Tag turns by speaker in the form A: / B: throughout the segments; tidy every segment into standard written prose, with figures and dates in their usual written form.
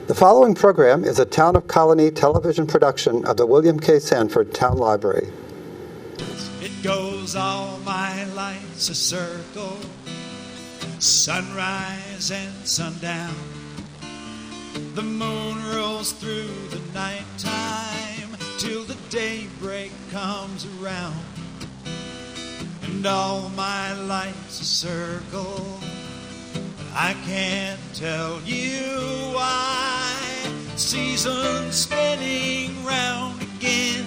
A: The following program is a Town of Colonie television production of the William K. Sanford Town Library.
B: It goes all my life's a circle, sunrise and sundown. The moon rolls through the nighttime till the daybreak comes around. And all my life's a circle, I can't tell you why. Seasons spinning round again,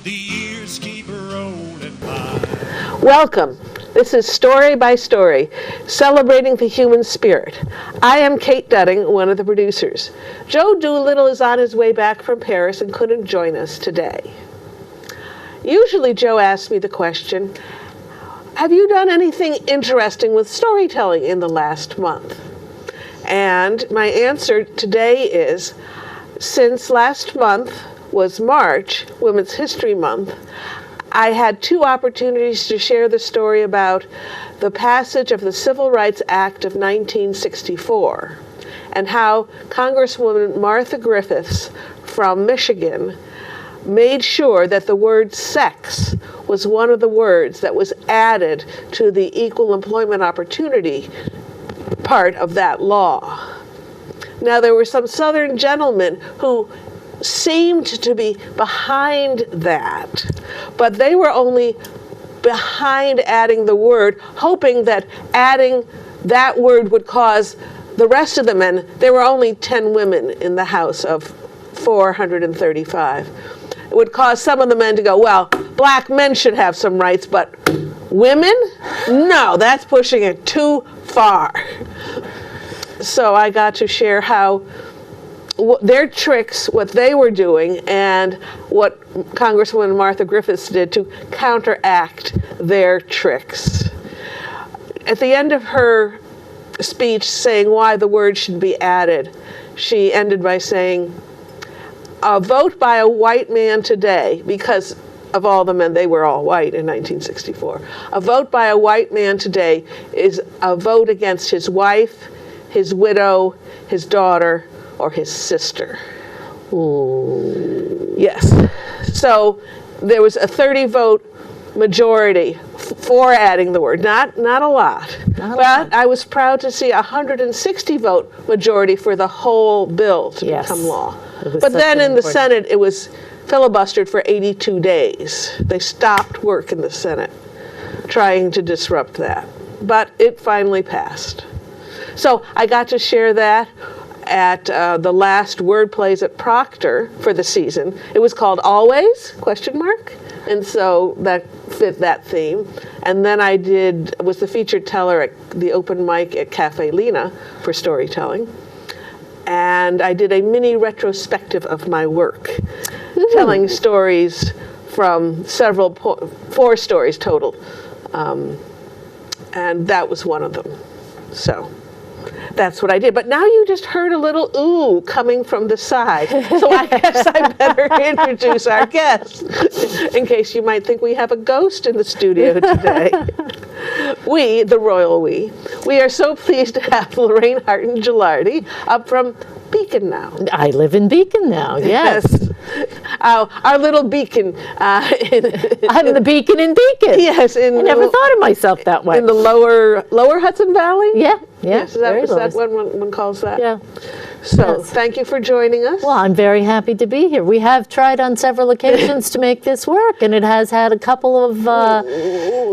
B: the years keep rolling by.
C: Welcome. This is Story by Story, celebrating the human spirit. I am Kate Dudding, one of the producers. Joe Doolittle is on his way back from Paris and couldn't join us today. Usually Joe asks me the question, have you done anything interesting with storytelling in the last month? And my answer today is, since last month was March, Women's History Month, I had two opportunities to share the story about the passage of the Civil Rights Act of 1964 and how Congresswoman Martha Griffiths from Michigan made sure that the word sex was one of the words that was added to the equal employment opportunity part of that law. Now, there were some Southern gentlemen who seemed to be behind that, but they were only behind adding the word, hoping that adding that word would cause the rest of the men. There were only 10 women in the House of 435. It would cause some of the men to go, well, black men should have some rights, but women? No, that's pushing it too far. So I got to share how their tricks, what they were doing, and what Congresswoman Martha Griffiths did to counteract their tricks. At the end of her speech saying why the word should be added, she ended by saying, a vote by a white man today, because of all the men, they were all white in 1964. A vote by a white man today is a vote against his wife, his widow, his daughter, or his sister.
D: Ooh.
C: Yes. So there was a 30-vote majority for adding the word. Not a lot. But I was proud to see a 160-vote majority for the whole bill to become law. But then in the Senate, it was filibustered for 82 days. They stopped work in the Senate trying to disrupt that. But it finally passed. So I got to share that at the last Word Plays at Proctor for the season. It was called Always, ? And so that fit that theme. And then I was the featured teller at the open mic at Cafe Lena for storytelling. And I did a mini retrospective of my work, telling stories from 4 stories total. And that was one of them. So that's what I did. But now you just heard a little ooh coming from the side. So I guess I better introduce our guest, in case you might think we have a ghost in the studio today. We, the royal we are so pleased to have Lorraine Hartin-Gelardi up from Beacon now.
D: I live in Beacon now, yes.
C: Our little beacon.
D: I'm the beacon in Beacon.
C: Yes.
D: I never thought of myself that way.
C: In the lower Hudson Valley?
D: Yeah.
C: Yes, is that what one calls that?
D: Yeah.
C: So Thank you for joining us.
D: Well, I'm very happy to be here. We have tried on several occasions to make this work, and it has had a couple of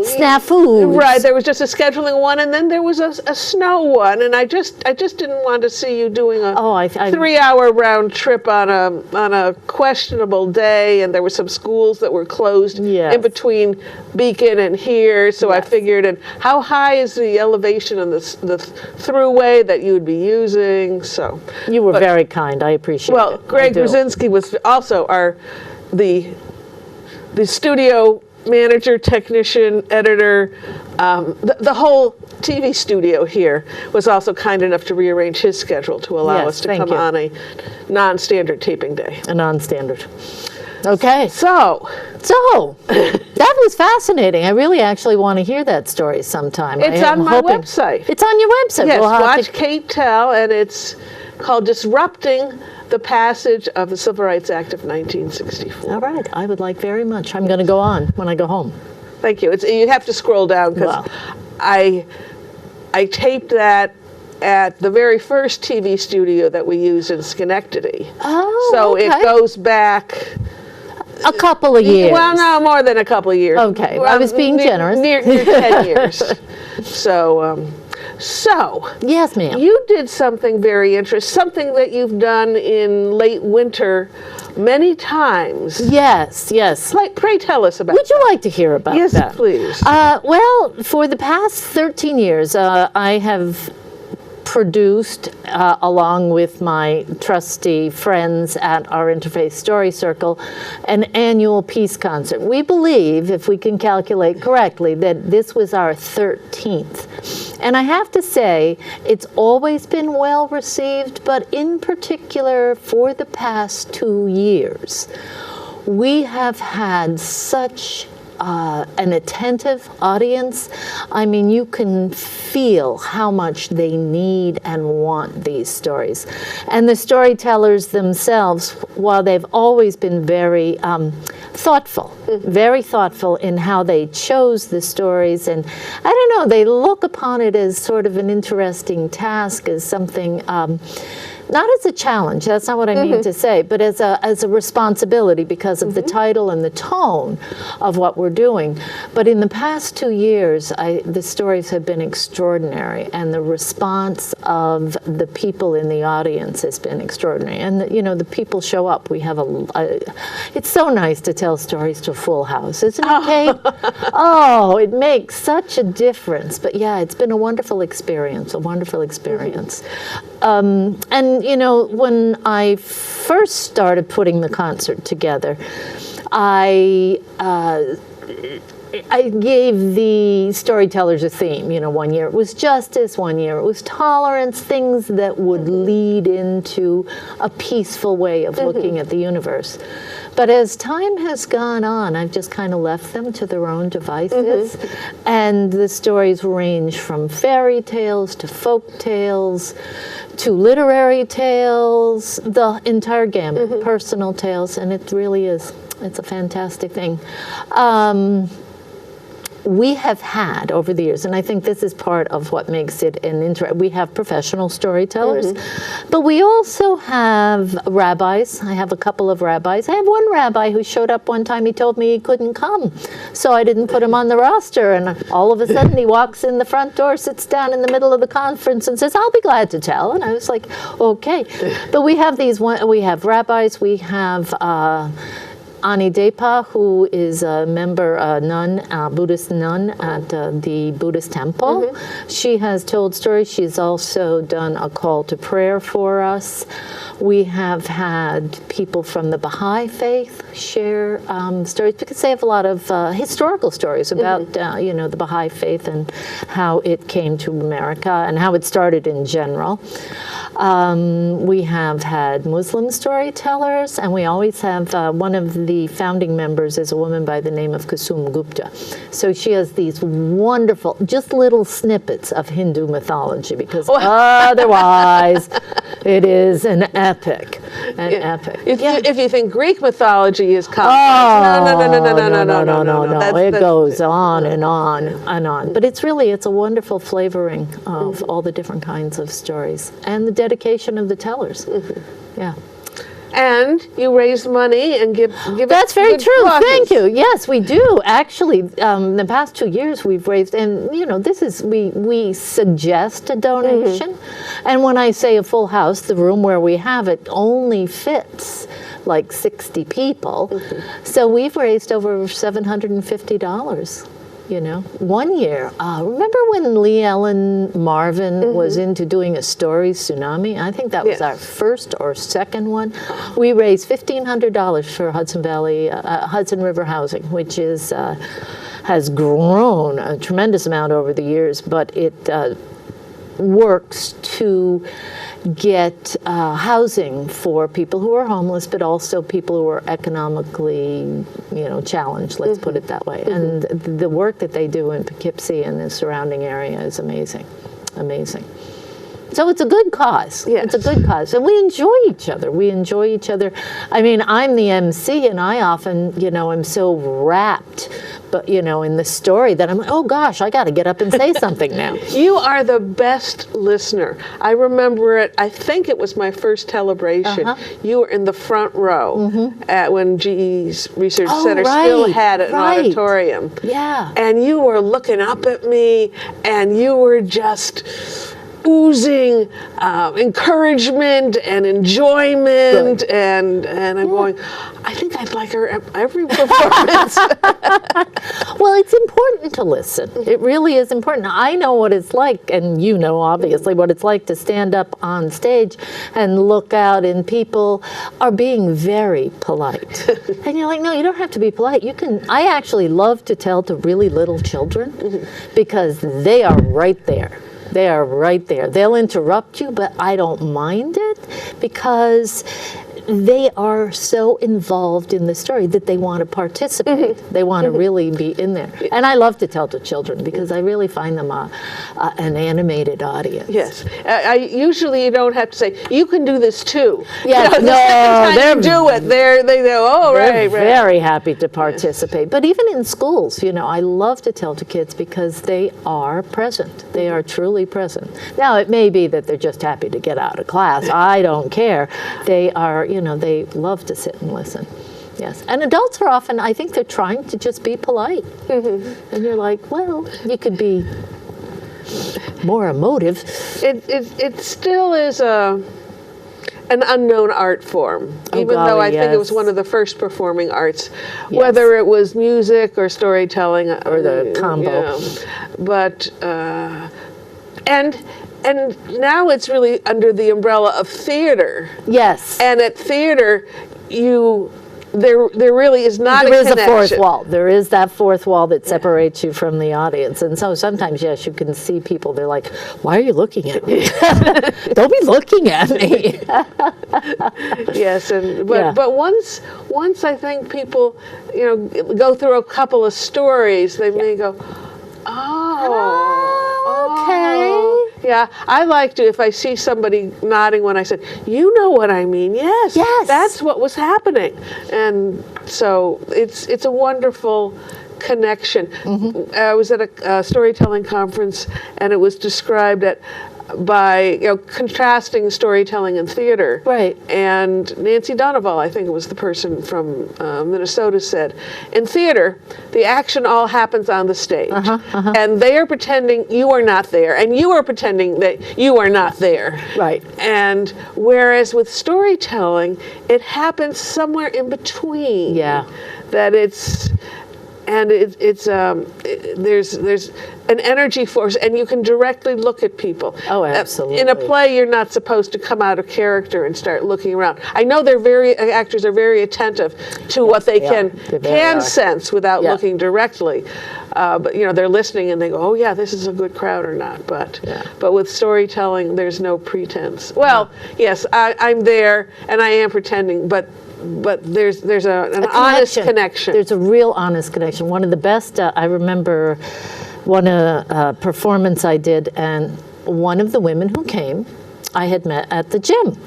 D: snafus.
C: Right, there was just a scheduling one, and then there was a snow one, and I just didn't want to see you doing a 3-hour round trip on a questionable day, and there were some schools that were closed in between Beacon and here, so I figured, and how high is the elevation on the throughway that you would be using? So
D: you were very kind. I appreciate it.
C: Well, Greg Berzinski was also the studio manager, technician, editor, the whole TV studio here was also kind enough to rearrange his schedule to allow us to come on a non-standard taping day.
D: A non-standard. Okay.
C: So
D: that was fascinating. I really actually want to hear that story sometime.
C: It's on my website.
D: It's on your website.
C: Yes, watch Kate tell, and it's called Disrupting the Passage of the Civil Rights Act of 1964.
D: All right, I would like very much. I'm going to go on when I go home.
C: Thank you. You have to scroll down because
D: Wow.
C: I taped that at the very first TV studio that we used in Schenectady.
D: Oh,
C: So
D: okay.
C: it goes back.
D: A couple of years.
C: Well, no, more than a couple of years.
D: Okay, I was being generous.
C: Near 10 years. So,
D: Yes, ma'am.
C: you did something very interesting, something that you've done in late winter many times.
D: Yes, yes.
C: Pray tell us about
D: Would you like to hear about
C: Yes,
D: that?
C: please.
D: Well, for the past 13 years, I have produced, along with my trusty friends at our Interfaith Story Circle, an annual peace concert. We believe, if we can calculate correctly, that this was our 13th. And I have to say, it's always been well received, but in particular for the past 2 years, we have had such an attentive audience. I mean, you can feel how much they need and want these stories. And the storytellers themselves, while they've always been very thoughtful, very thoughtful in how they chose the stories, and I don't know, they look upon it as sort of an interesting task, as something not as a challenge, that's not what I mean to say, but as a responsibility because of the title and the tone of what we're doing. But in the past 2 years, the stories have been extraordinary, and the response of the people in the audience has been extraordinary. And the people show up. We have it's so nice to tell stories to a full house, isn't it, Kate? Oh, it makes such a difference. But yeah, it's been a wonderful experience, And when I first started putting the concert together, I gave the storytellers a theme. 1 year it was justice, 1 year it was tolerance, things that would lead into a peaceful way of looking at the universe. But as time has gone on, I've just kind of left them to their own devices. And the stories range from fairy tales to folk tales to literary tales, the entire gamut, personal tales, and it really is, it's a fantastic thing. We have had over the years, and I think this is part of what makes it we have professional storytellers, but we also have rabbis. I have a couple of rabbis. I have one rabbi who showed up one time. He told me he couldn't come, so I didn't put him on the roster, and all of a sudden he walks in the front door, sits down in the middle of the conference and says, "I'll be glad to tell." And I was like, okay. But we have we have rabbis, we have Ani Depa, who is a member, Buddhist nun at the Buddhist temple. She has told stories. She's also done a call to prayer for us. We have had people from the Baha'i faith share stories, because they have a lot of historical stories about the Baha'i faith and how it came to America and how it started in general. We have had Muslim storytellers, and we always have one of the founding members is a woman by the name of Kusum Gupta. So she has these wonderful, just little snippets of Hindu mythology, because otherwise it is an epic.
C: If you think Greek mythology is complex, no.
D: It goes on and on and on. But it's a wonderful flavoring of all the different kinds of stories and the dedication of the tellers. Yeah.
C: And you raise money and give
D: That's very true.
C: causes.
D: Thank you. Yes, we do. Actually, the past 2 years we've raised, and this is, we suggest a donation. And when I say a full house, the room where we have it only fits like 60 people. So we've raised over $750. 1 year. Remember when Lee Ellen Marvin was into doing a story tsunami? I think that was our first or second one. We raised $1,500 for Hudson River Housing, which has grown a tremendous amount over the years, but it works to get housing for people who are homeless, but also people who are economically, challenged, let's put it that way. And the work that they do in Poughkeepsie and the surrounding area is amazing, amazing. So it's a good cause.
C: Yes.
D: It's a good cause. And we enjoy each other. I mean, I'm the MC, and I often, am so wrapped, but, in the story that I'm like, oh gosh, I got to get up and say something now.
C: You are the best listener. I remember it, I think it was my first celebration. You were in the front row when GE's Research Center still had an auditorium.
D: Yeah.
C: And you were looking up at me, and you were just oozing encouragement and enjoyment, and I'm going, I think I'd like her at every performance.
D: Well, it's important to listen. It really is important. I know what it's like, and you know, obviously, what it's like to stand up on stage and look out, and people are being very polite. And you're like, no, you don't have to be polite. I actually love to tell to really little children because they are right there. They are right there. They'll interrupt you, but I don't mind it because they are so involved in the story that they want to participate. They want to really be in there. And I love to tell to children because I really find them an animated audience.
C: Yes. I usually, you don't have to say, you can do this too.
D: Yes,
C: they do it. They go, oh,
D: they're
C: right.
D: very happy to participate. But even in schools, I love to tell to kids because they are present. They are truly present. Now, it may be that they're just happy to get out of class. I don't care. They are, they love to sit and listen. Yes. And adults are often, I think they're trying to just be polite. And you're like, well, you could be more emotive.
C: It still is an unknown art form, even though I think it was one of the first performing arts, whether it was music or storytelling
D: Or the combo.
C: But and now it's really under the umbrella of theater.
D: Yes.
C: And at theater, there really is not
D: There
C: a
D: is
C: connection.
D: a fourth wall. There is that fourth wall that separates you from the audience. And so sometimes, yes, you can see people, they're like, why are you looking at me? Don't be looking at me.
C: Yes, but once I think people, go through a couple of stories, they may go,
D: okay.
C: Yeah, I like to, if I see somebody nodding when I said, you know what I mean, yes, that's what was happening. And so it's a wonderful connection. I was at a storytelling conference, and it was described by contrasting storytelling and theater.
D: Right.
C: And Nancy Donoval, I think it was the person from Minnesota, said, in theater, the action all happens on the stage. And they are pretending you are not there, and you are pretending that you are not there.
D: Right.
C: And whereas with storytelling, it happens somewhere in between.
D: Yeah.
C: That it's there's an energy force, and you can directly look at people.
D: Oh, absolutely.
C: In a play, you're not supposed to come out of character and start looking around. I know actors are very attentive to what they can sense without looking directly. But they're listening and they go, oh yeah, this is a good crowd or not. But with storytelling, there's no pretense. Well, yes, I'm there and I am pretending, but there's an honest connection.
D: There's a real honest connection. One of the best, I remember one performance I did, and one of the women who came, I had met at the gym.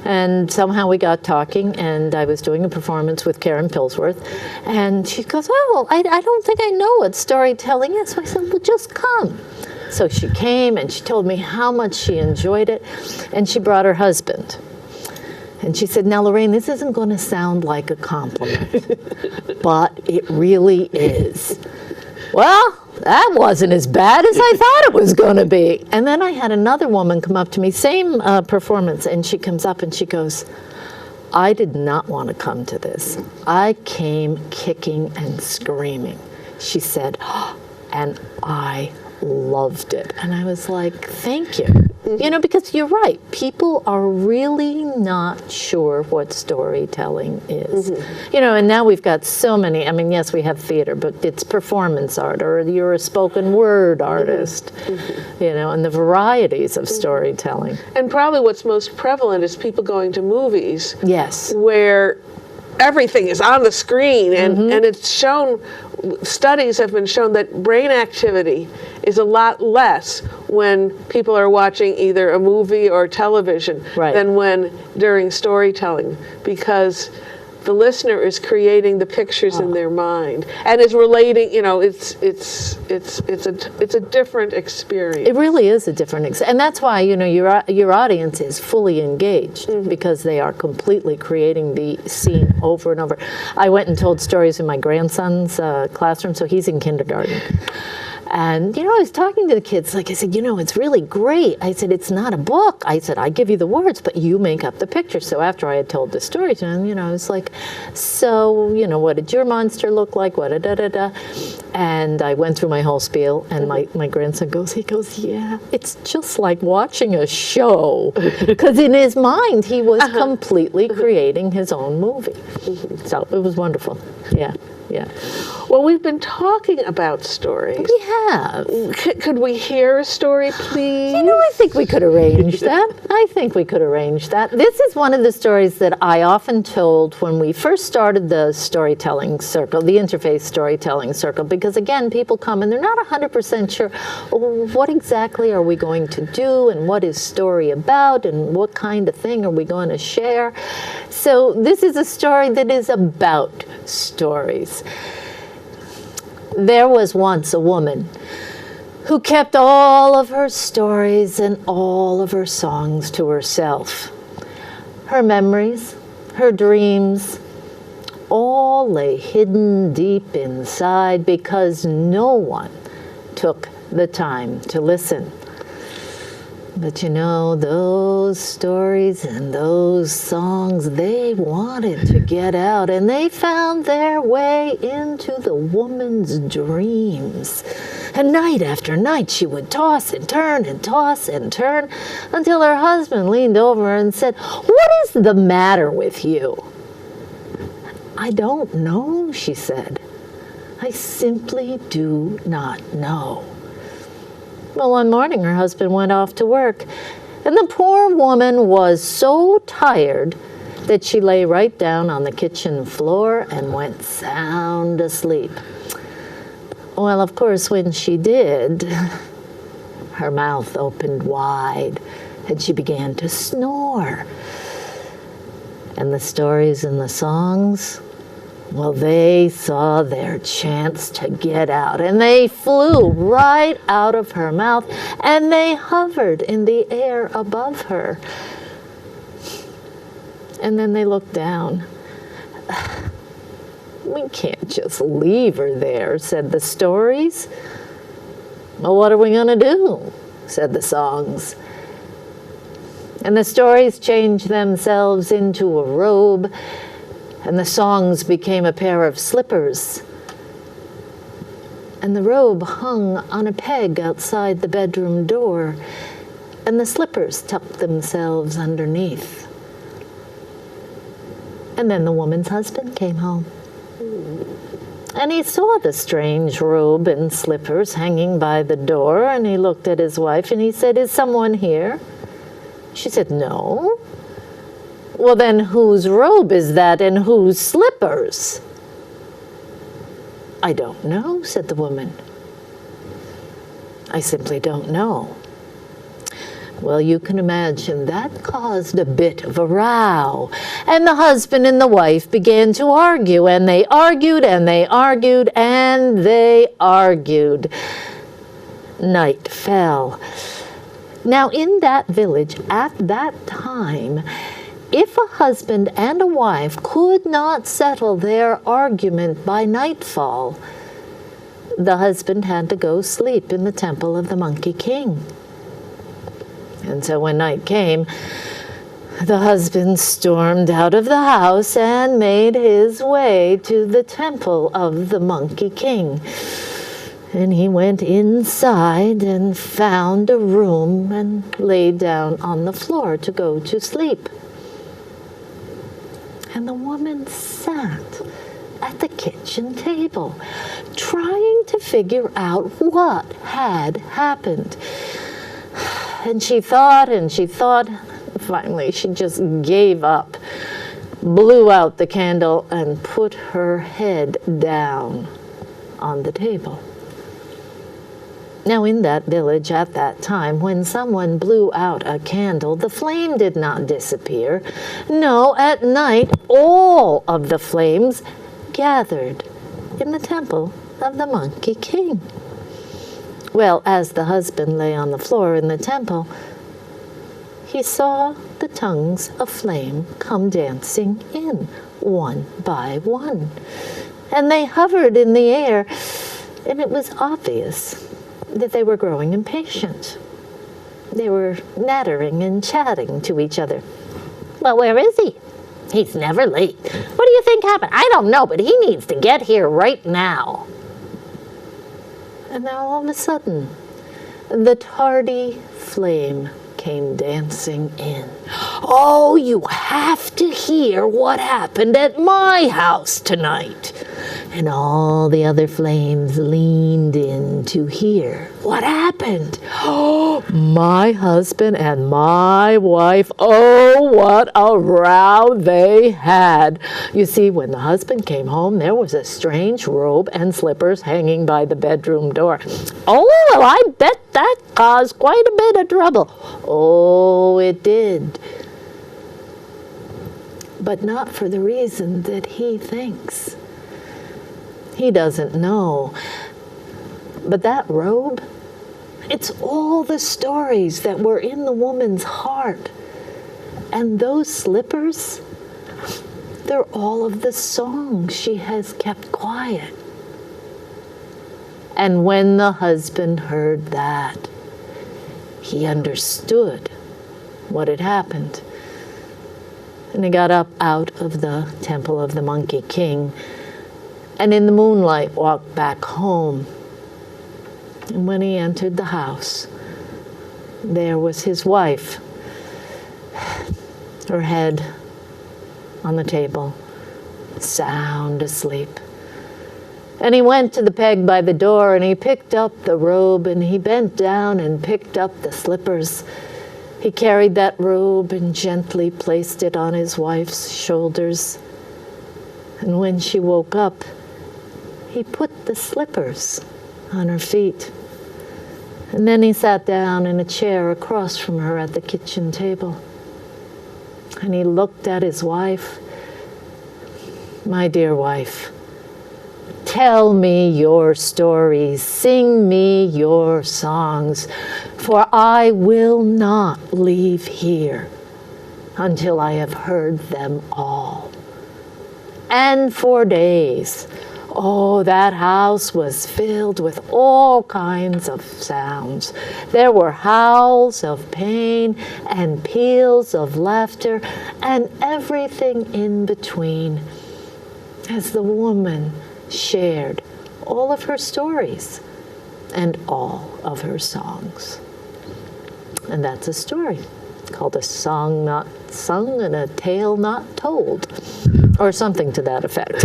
D: And somehow we got talking, and I was doing a performance with Karen Pillsworth, and she goes, oh, I don't think I know what storytelling is. So I said, well, just come. So she came, and she told me how much she enjoyed it, and she brought her husband. And she said, now, Lorraine, this isn't going to sound like a compliment, but it really is. Well, that wasn't as bad as I thought it was going to be. And then I had another woman come up to me, same performance, and she comes up and she goes, I did not want to come to this. I came kicking and screaming. She said, and I loved it. And I was like, thank you. Because you're right. People are really not sure what storytelling is. And now we've got so many. I mean, yes, we have theater, but it's performance art, or you're a spoken word artist, and the varieties of storytelling.
C: And probably what's most prevalent is people going to movies.
D: Yes.
C: Where everything is on the screen, and it's shown, studies have been shown that brain activity is a lot less when people are watching either a movie or television
D: Right.
C: than when during storytelling, because the listener is creating the pictures in their mind and is relating. It's a different experience.
D: It really is a different, and that's why your audience is fully engaged because they are completely creating the scene over and over. I went and told stories in my grandson's classroom, so he's in kindergarten. And, I was talking to the kids, I said, it's really great. I said, it's not a book. I said, I give you the words, but you make up the picture. So after I had told the story to him, I was like, so, what did your monster look like? What da da da. And I went through my whole spiel, and my grandson goes, yeah, it's just like watching a show. Because in his mind, he was completely creating his own movie. So it was wonderful. Yeah. Yeah.
C: Well, we've been talking about stories.
D: We have.
C: Could we hear a story, please?
D: I think we could arrange that. This is one of the stories that I often told when we first started the storytelling circle, the Interfaith storytelling circle, because again, people come and they're not 100% sure, what exactly are we going to do, and what is story about, and what kind of thing are we going to share? So this is a story that is about stories. There was once a woman who kept all of her stories and all of her songs to herself. Her memories, her dreams, all lay hidden deep inside because no one took the time to listen. But those stories and those songs, they wanted to get out, and they found their way into the woman's dreams. And night after night, she would toss and turn and toss and turn until her husband leaned over and said, "What is the matter with you?" "I don't know," she said. "I simply do not know." Well, one morning her husband went off to work, and the poor woman was so tired that she lay right down on the kitchen floor and went sound asleep. Well, of course, when she did, her mouth opened wide, and she began to snore. And the stories and the songs, well, they saw their chance to get out, and they flew right out of her mouth, and they hovered in the air above her. And then they looked down. "We can't just leave her there," said the stories. "Well, what are we going to do?" said the songs. And the stories changed themselves into a robe, and the songs became a pair of slippers. And the robe hung on a peg outside the bedroom door, and the slippers tucked themselves underneath. And then the woman's husband came home. And he saw the strange robe and slippers hanging by the door, and he looked at his wife and he said, "Is someone here?" She said, "No." "Well, then whose robe is that and whose slippers?" "I don't know," said the woman. "I simply don't know." Well, you can imagine that caused a bit of a row. And the husband and the wife began to argue, and they argued, and they argued, and they argued. Night fell. Now, in that village, at that time, if a husband and a wife could not settle their argument by nightfall, the husband had to go sleep in the temple of the Monkey King. And so when night came, the husband stormed out of the house and made his way to the temple of the Monkey King. And he went inside and found a room and lay down on the floor to go to sleep. And the woman sat at the kitchen table, trying to figure out what had happened. And she thought, finally she just gave up, blew out the candle, and put her head down on the table. Now, in that village at that time, when someone blew out a candle, the flame did not disappear. No, at night, all of the flames gathered in the temple of the Monkey King. Well, as the husband lay on the floor in the temple, he saw the tongues of flame come dancing in, one by one. And they hovered in the air, and it was obvious that they were growing impatient. They were nattering and chatting to each other. Well, where is he? He's never late. What do you think happened? I don't know, but he needs to get here right now. And now all of a sudden, the tardy flame came dancing in. Oh, you have to hear what happened at my house tonight. And all the other flames leaned in to hear what happened. Oh, my husband and my wife, oh, what a row they had. You see, when the husband came home, there was a strange robe and slippers hanging by the bedroom door. Oh, well, I bet that caused quite a bit of trouble. Oh, it did. But not for the reason that he thinks. He doesn't know. But that robe, it's all the stories that were in the woman's heart. And those slippers, they're all of the songs she has kept quiet. And when the husband heard that, he understood what had happened. And he got up out of the temple of the Monkey King, and in the moonlight walked back home. And when he entered the house, there was his wife, her head on the table, sound asleep. And he went to the peg by the door, and he picked up the robe, and he bent down and picked up the slippers. He carried that robe and gently placed it on his wife's shoulders. And when she woke up, he put the slippers on her feet. And then he sat down in a chair across from her at the kitchen table. And he looked at his wife. My dear wife, tell me your stories, sing me your songs, for I will not leave here until I have heard them all. And for days, oh, that house was filled with all kinds of sounds. There were howls of pain and peals of laughter and everything in between as the woman shared all of her stories and all of her songs. And that's a story called A Song Not Sung and a Tale Not Told, or something to that effect.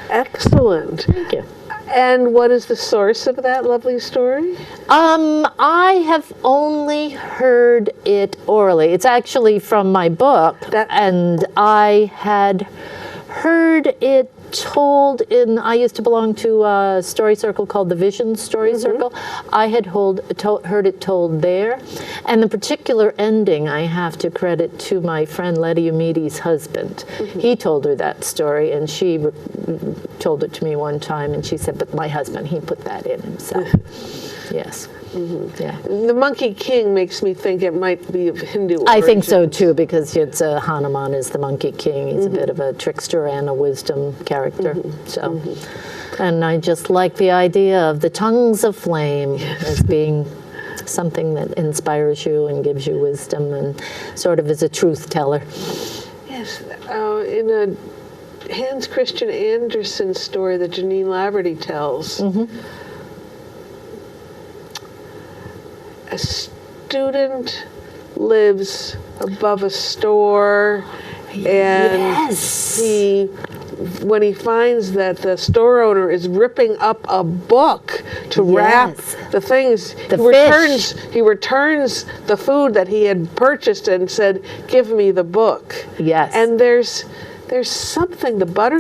C: Excellent.
D: Thank you.
C: And what is the source of that lovely story?
D: I have only heard it orally. It's actually from my book, and I had heard it told in, I used to belong to a story circle called the Vision Story Circle. I had heard it told there. And the particular ending I have to credit to my friend Letty Umidi's husband. He told her that story, and she told it to me one time, and she said, but my husband, he put that in himself. Yes. Yeah.
C: The Monkey King makes me think it might be of Hindu origin.
D: I think so too, because it's Hanuman is the Monkey King. He's a bit of a trickster and a wisdom character. So, and I just like the idea of the tongues of flame as being something that inspires you and gives you wisdom and sort of is a truth teller.
C: Yes, in a Hans Christian Andersen story that Janine Laverty tells, a student lives above a store, and when he finds that the store owner is ripping up a book to wrap the things, he returns the food that he had purchased and said, "Give me the book."
D: Yes.
C: And there's There's something, the butter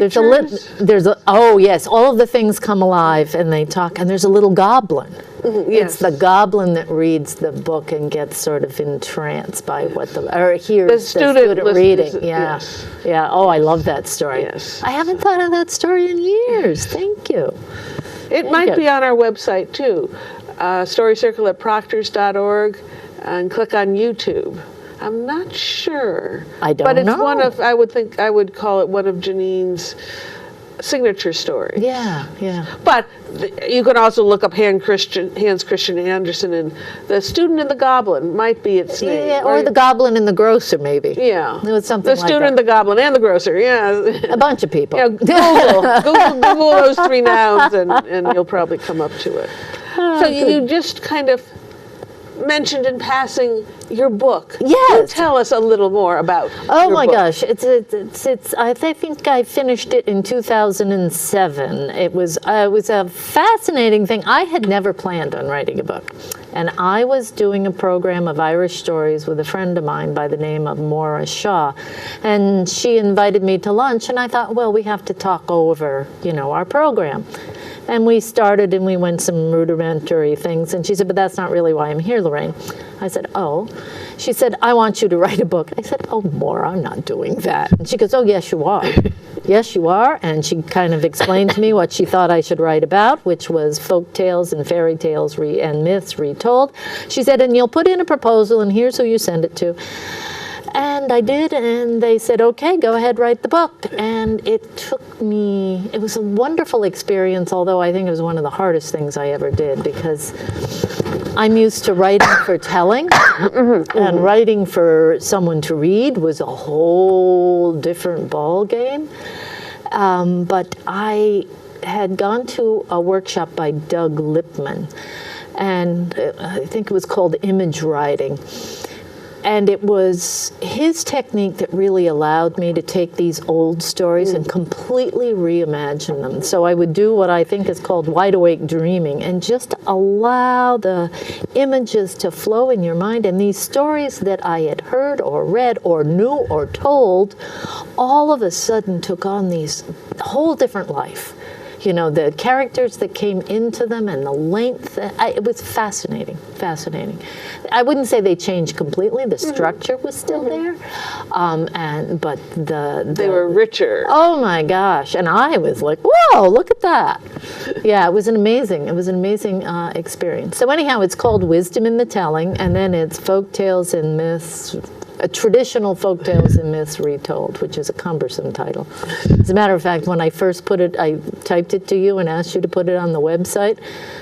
D: oh yes, all of the things come alive and they talk, and there's a little goblin.
C: yes.
D: It's the goblin that reads the book and gets sort of entranced by what or hears the student reading. Yeah,
C: yes.
D: yeah. Oh, I love that story.
C: Yes.
D: I haven't thought of that story in years. Thank you.
C: It might be on our website too, storycircle@proctors.org, and click on YouTube. I'm not sure.
D: I don't
C: but it's
D: know.
C: I would call it one of Janine's signature stories.
D: Yeah, yeah.
C: But you can also look up Hans Christian Andersen, and The Student and the Goblin might be its name.
D: Yeah, or The Goblin and the Grocer, maybe.
C: Yeah.
D: It was something
C: The
D: like
C: Student,
D: that.
C: the Goblin, and the Grocer, yeah.
D: A bunch of people.
C: Yeah, Google those three nouns, and you'll probably come up to it. So you just kind of mentioned in passing your book.
D: Yes.
C: Tell us a little more about
D: Oh
C: your
D: my
C: book.
D: gosh, it's I think I finished it in 2007. It was a fascinating thing. I had never planned on writing a book. And I was doing a program of Irish stories with a friend of mine by the name of Maura Shaw. And she invited me to lunch, and I thought, well, we have to talk over, our program. And we started and we went some rudimentary things. And she said, but that's not really why I'm here, Lorraine. I said, oh. She said, I want you to write a book. I said, oh, Maura, I'm not doing that. And she goes, oh, yes, you are. Yes, you are. And she kind of explained to me what she thought I should write about, which was folk tales and fairy tales and myths retold. She said, and you'll put in a proposal, and here's who you send it to. And I did, and they said, okay, go ahead, write the book. And it was a wonderful experience, although I think it was one of the hardest things I ever did, because I'm used to writing for telling, and writing for someone to read was a whole different ball game. But I had gone to a workshop by Doug Lipman, and I think it was called Image Writing. And it was his technique that really allowed me to take these old stories and completely reimagine them. So I would do what I think is called wide awake dreaming, and just allow the images to flow in your mind. And these stories that I had heard or read or knew or told, all of a sudden took on these whole different life. The characters that came into them and the length, it was fascinating. I wouldn't say they changed completely. The structure was still there, but they
C: were richer.
D: Oh my gosh! And I was like, whoa, look at that. Yeah, it was an amazing experience. So anyhow, it's called Wisdom in the Telling, and then it's Folk Tales and Myths. Traditional folk tales and myths retold, which is a cumbersome title. As a matter of fact, when I first I typed it to you and asked you to put it on the website,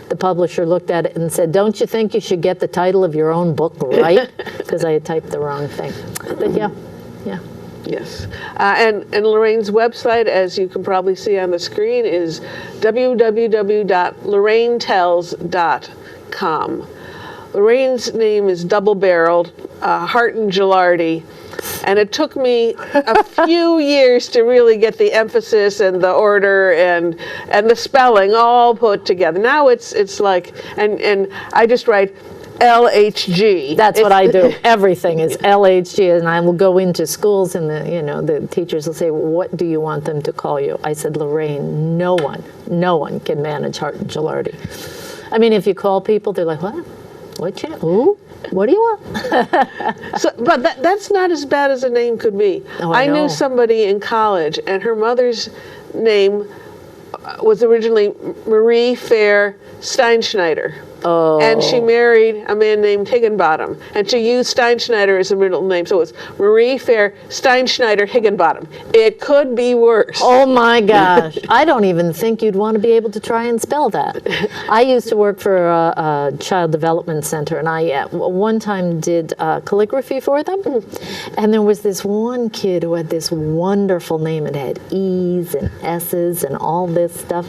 D: the publisher looked at it and said, don't you think you should get the title of your own book right? Because I had typed the wrong thing. But yeah.
C: Yes. And Lorraine's website, as you can probably see on the screen, is www.lorrainetells.com. Lorraine's name is double-barreled, Hartin-Gelardi, and it took me a few years to really get the emphasis and the order and the spelling all put together. Now it's like, and I just write LHG.
D: That's what I do. Everything is LHG, and I will go into schools, and the teachers will say, "What do you want them to call you?" I said, "Lorraine. No one can manage Hartin-Gelardi." I mean, if you call people, they're like, "What? Who? What do you want?"
C: But that's not as bad as a name could be.
D: Oh,
C: I
D: know.
C: knew somebody in college, and her mother's name was originally Marie Fair Steinschneider.
D: Oh.
C: And she married a man named Higginbottom, and she used Steinschneider as a middle name, so it's Marie Fair Steinschneider Higginbottom. It could be worse.
D: Oh my gosh. I don't even think you'd want to be able to try and spell that. I used to work for a child development center, and I one time did calligraphy for them. And there was this one kid who had this wonderful name. It had E's and S's and all this stuff.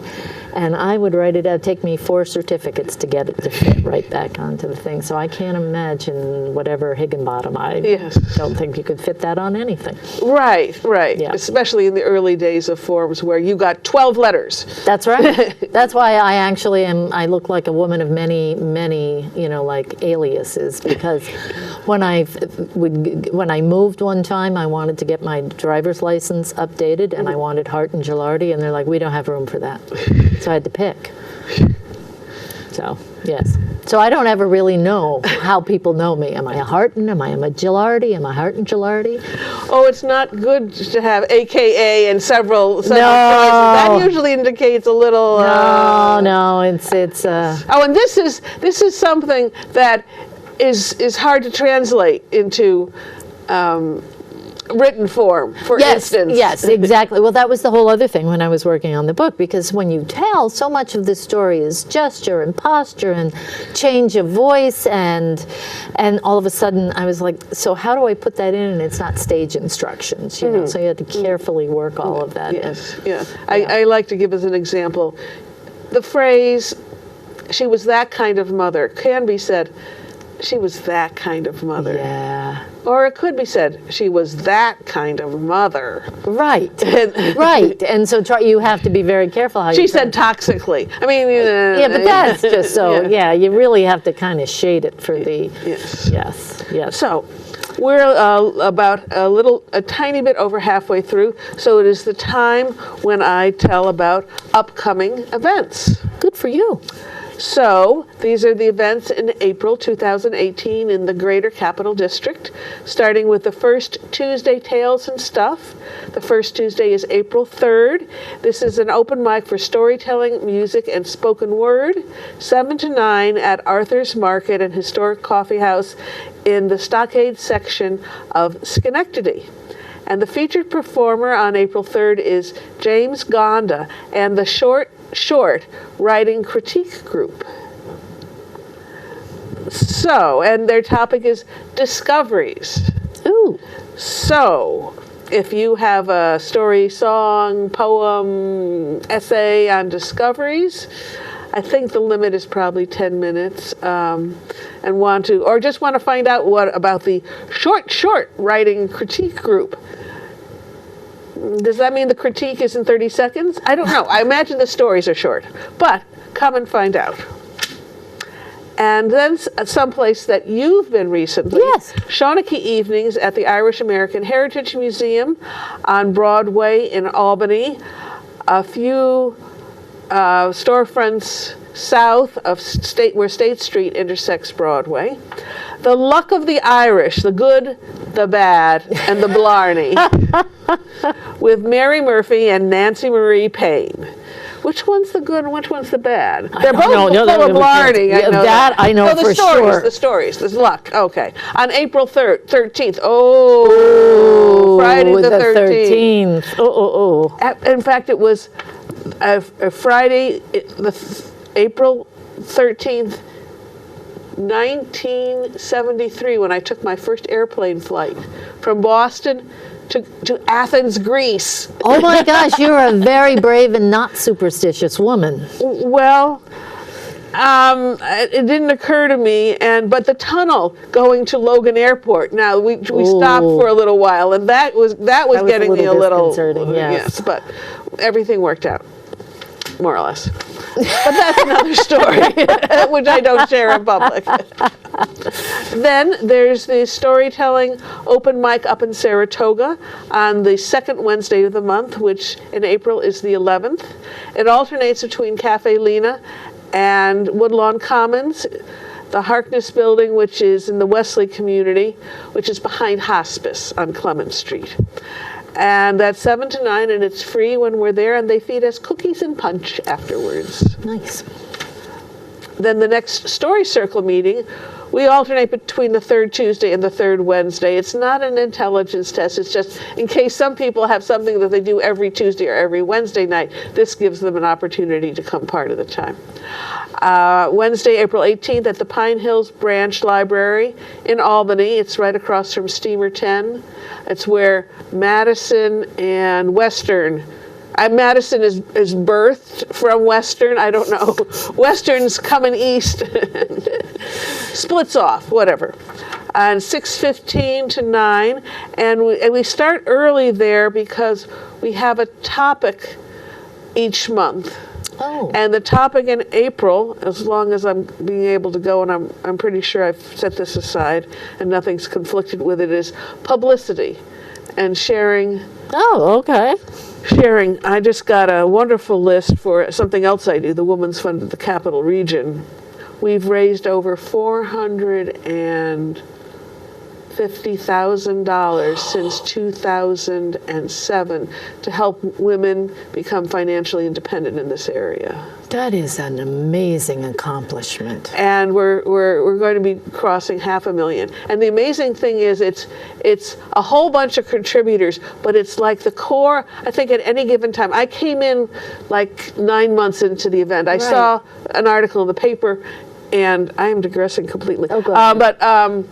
D: And I would write it out. Take me 4 certificates to get it to fit right back onto the thing. So I can't imagine whatever Higginbottom. I
C: Yes.
D: don't think you could fit that on anything.
C: Right.
D: Yeah.
C: Especially in the early days of forms where you got 12 letters.
D: That's right. That's why I actually am. I look like a woman of many, like aliases, because when I moved one time, I wanted to get my driver's license updated, and I wanted Hartin-Gelardi, and they're like, we don't have room for that, so I had to pick. So yes. So I don't ever really know how people know me. Am I a Hartin? Am I a Gelardi? Am I Hartin-Gelardi?
C: Oh, it's not good to have AKA and several choices.
D: No.
C: That usually indicates a little.
D: No, it's.
C: Oh, and this is something that is hard to translate into written form, for instance.
D: Yes, exactly. Well, that was the whole other thing when I was working on the book, because when you tell, so much of this story is gesture and posture and change of voice, and all of a sudden I was like, so how do I put that in and it's not stage instructions, you know? So you had to carefully work all of that in.
C: Yeah. I like to give as an example, the phrase, she was that kind of mother, can be said, she was that kind of mother.
D: Yeah.
C: Or it could be said, she was that kind of mother.
D: Right. Right. And so you have to be very careful how you
C: She said toxically. I mean,
D: yeah, but that's just so, you really have to kind of shade it for the, yes.
C: So, we're about a tiny bit over halfway through, so it is the time when I tell about upcoming events.
D: Good for you.
C: So, these are the events in April 2018 in the Greater Capital District, starting with the first Tuesday Tales and Stuff. The first Tuesday is April 3rd. This is an open mic for storytelling, music, and spoken word, 7 to 9 at Arthur's Market and Historic Coffee House in the Stockade section of Schenectady. And the featured performer on April 3rd is James Gonda and the Short Writing Critique Group. So, and their topic is discoveries.
D: Ooh.
C: So, if you have a story, song, poem, essay on discoveries, I think the limit is probably 10 minutes, and just want to find out what about the short writing critique group. Does that mean the critique is in 30 seconds? I don't know. I imagine the stories are short, but come and find out. And then someplace that you've been recently,
D: yes,
C: Shawnee Evenings at the Irish American Heritage Museum on Broadway in Albany. A few storefronts south of where State Street intersects Broadway. The Luck of the Irish, the good, the bad, and the Blarney, with Mary Murphy and Nancy Marie Payne. Which one's the good and which one's the bad? They're both full of Blarney. I know that.
D: I know for sure.
C: The stories. There's luck. Okay. On April 13th. Oh, Friday the 13th. In fact, it was a Friday, April 13th, 1973, when I took my first airplane flight from Boston to Athens, Greece.
D: Oh my gosh, you're a very brave and not superstitious woman.
C: Well, it didn't occur to me, but the tunnel going to Logan Airport. Now we stopped for a little while, and that was getting me a little
D: disconcerting. Yes,
C: but everything worked out, more or less. But that's another story, which I don't share in public. Then there's the storytelling open mic up in Saratoga on the second Wednesday of the month, which in April is the 11th. It alternates between Cafe Lena and Woodlawn Commons, the Harkness building, which is in the Wesley community, which is behind Hospice on Clement Street. And that's 7 to 9, and it's free when we're there, and they feed us cookies and punch afterwards.
D: Nice.
C: Then the next Story Circle meeting, we alternate between the third Tuesday and the third Wednesday. It's not an intelligence test. It's just in case some people have something that they do every Tuesday or every Wednesday night, this gives them an opportunity to come part of the time. Wednesday, April 18th at the Pine Hills Branch Library in Albany. It's right across from Steamer 10. It's where Madison and Western Madison is birthed from Western. I don't know. Western's coming east, splits off, whatever. And 6:15 to 9, and we start early there because we have a topic each month.
D: Oh.
C: And the topic in April, as long as I'm being able to go, and I'm pretty sure I've set this aside and nothing's conflicted with it, is publicity and sharing.
D: Oh, okay.
C: Sharing. I just got a wonderful list for something else I do, the Women's Fund of the Capital Region. We've raised over $450,000 since 2007 to help women become financially independent in this area.
D: That is an amazing accomplishment.
C: And we're going to be crossing 500,000. And the amazing thing is it's a whole bunch of contributors, but it's like the core, I think at any given time. I came in like 9 months into the event. I saw an article in the paper, and I am digressing completely.
D: Oh, go ahead.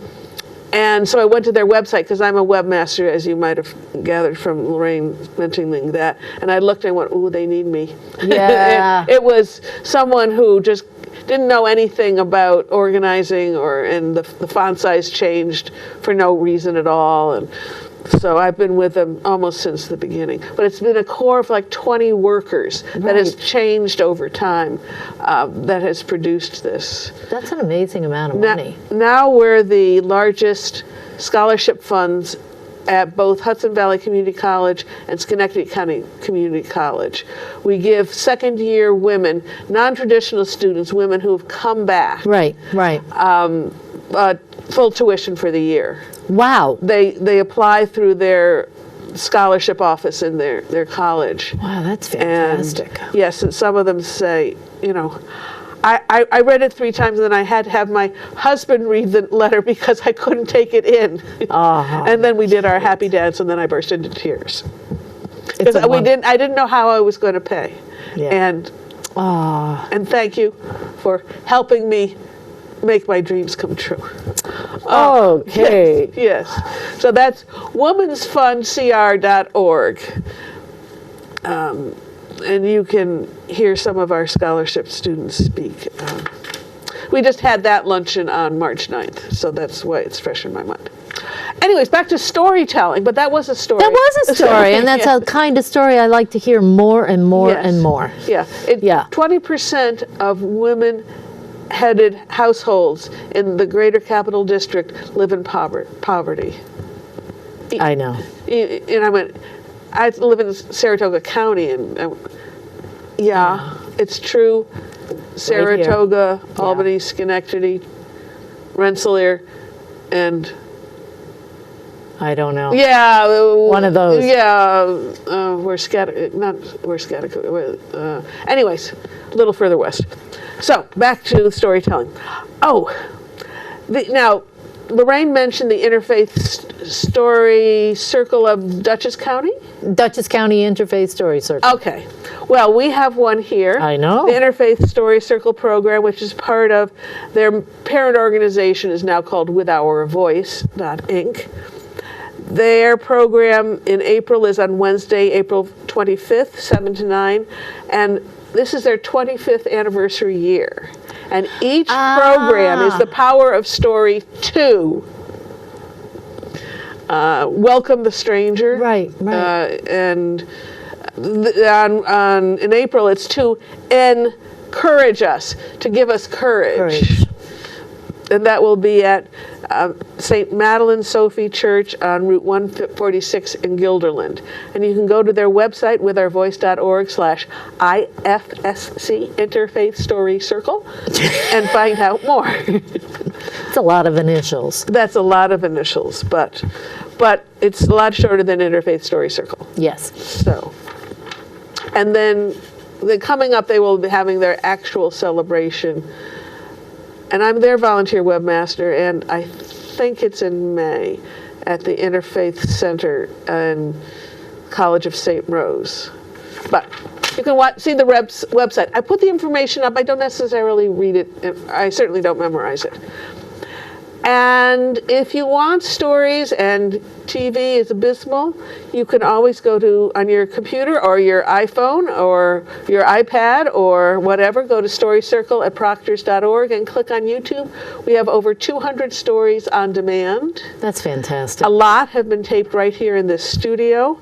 C: And so I went to their website, because I'm a webmaster, as you might have gathered from Lorraine mentioning that. And I looked and went, ooh, they need me.
D: Yeah.
C: It was someone who just didn't know anything about organizing, and the font size changed for no reason at all. And so I've been with them almost since the beginning. But it's been a core of like 20 workers that has changed over time, that has produced this.
D: That's an amazing amount of money.
C: Now we're the largest scholarship funds at both Hudson Valley Community College and Schenectady County Community College. We give second-year women, non-traditional students, women who have come back,
D: Right.
C: full tuition for the year.
D: Wow.
C: They apply through their scholarship office in their college.
D: Wow, that's fantastic.
C: And yes, and some of them say, I read it 3 times, and then I had to have my husband read the letter because I couldn't take it in. And then we did our happy dance, and then I burst into tears. Because I didn't know how I was going to pay.
D: Yeah.
C: And thank you for helping me make my dreams come true.
D: Okay.
C: Yes. So that's womensfundcr.org. And you can hear some of our scholarship students speak. We just had that luncheon on March 9th, so that's why it's fresh in my mind. Anyways, back to storytelling, but that was a story.
D: That was a story, and that's a kind of story I like to hear more and more and more.
C: Yeah. 20% of women-headed households in the Greater Capital District live in poverty.
D: I know.
C: And I went, I live in Saratoga County, and it's true. Saratoga,
D: Right
C: Albany, Schenectady, Rensselaer, and
D: I don't know.
C: yeah,
D: One of those.
C: Yeah, anyways, a little further west. So back to storytelling. Now, Lorraine mentioned the Interfaith Story Circle of Dutchess County?
D: Dutchess County Interfaith Story Circle.
C: Okay. Well, we have one here.
D: I know.
C: The Interfaith Story Circle program, which is part of their parent organization, is now called With Our Voice, Inc. Their program in April is on Wednesday, April 25th, 7 to 9. And this is their 25th anniversary year. And each program is the Power of Story 2. Welcome the Stranger.
D: Right.
C: And in April, it's to encourage us, to give us courage. And that will be at St. Madeline Sophie Church on Route 146 in Guilderland. And you can go to their website, withourvoice.org/IFSC, Interfaith Story Circle, and find out more.
D: It's a lot of initials.
C: That's a lot of initials, but it's a lot shorter than Interfaith Story Circle.
D: Yes.
C: So, and then coming up, they will be having their actual celebration. And I'm their volunteer webmaster, and I think it's in May at the Interfaith Center in College of St. Rose. But you can see the website. I put the information up. I don't necessarily read it. I certainly don't memorize it. And if you want stories and TV is abysmal, you can always go to, on your computer or your iPhone or your iPad or whatever, go to storycircle@proctors.org and click on YouTube. We have over 200 stories on demand.
D: That's fantastic.
C: A lot have been taped right here in this studio.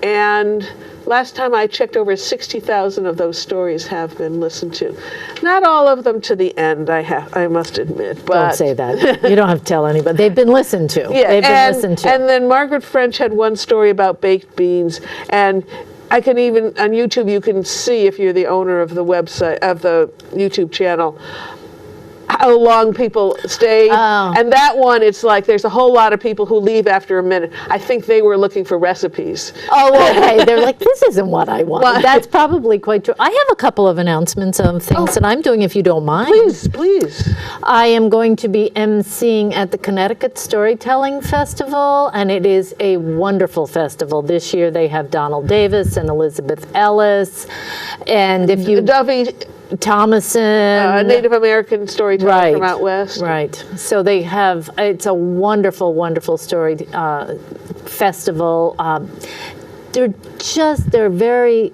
C: And last time I checked, over 60,000 of those stories have been listened to. Not all of them to the end, I must admit. But
D: Don't say that. You don't have to tell anybody. They've been listened to.
C: yeah,
D: They've been listened to.
C: And then Margaret French had one story about baked beans, and I can even, on YouTube, you can see, if you're the owner of the website, of the YouTube channel, how long people stay.
D: Oh.
C: And that one, it's like there's a whole lot of people who leave after a minute. I think they were looking for recipes.
D: Oh, okay. They're like, this isn't what I want.
C: Well,
D: That's probably quite true. I have a couple of announcements of things that I'm doing, if you don't mind.
C: Please, please.
D: I am going to be emceeing at the Connecticut Storytelling Festival, and it is a wonderful festival. This year they have Donald Davis and Elizabeth Ellis, and if you...
C: Dovey,
D: Thomason.
C: a Native American storyteller from out west.
D: Right. So they have, it's a wonderful, wonderful story festival. They're very,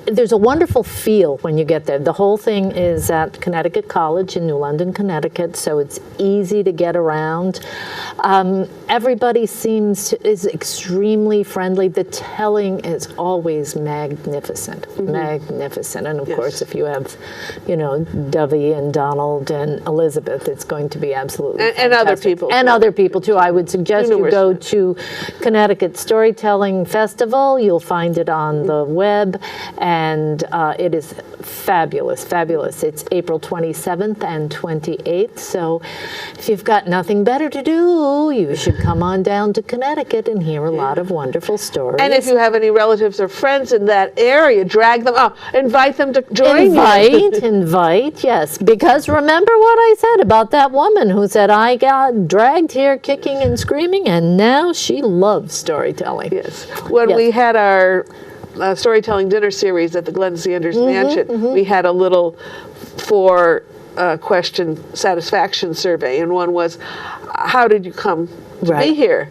D: there's a wonderful feel when you get there. The whole thing is at Connecticut College in New London, Connecticut, so it's easy to get around. Everybody is extremely friendly. The telling is always magnificent, magnificent. And of course, if you have, Dovey and Donald and Elizabeth, it's going to be absolutely fantastic.
C: And other people.
D: And other people too. I would suggest you go to Connecticut Storytelling Festival. You'll find it on the web. And it is fabulous, fabulous. It's April 27th and 28th. So if you've got nothing better to do, you should come on down to Connecticut and hear a lot of wonderful stories.
C: And if you have any relatives or friends in that area, drag them out. Invite them to join you.
D: Invite, yes. Because remember what I said about that woman who said, I got dragged here kicking and screaming, and now she loves storytelling.
C: Yes. When we had our storytelling dinner series at the Glenn Sanders Mansion, we had a little question satisfaction survey, and one was, how did you come to be here?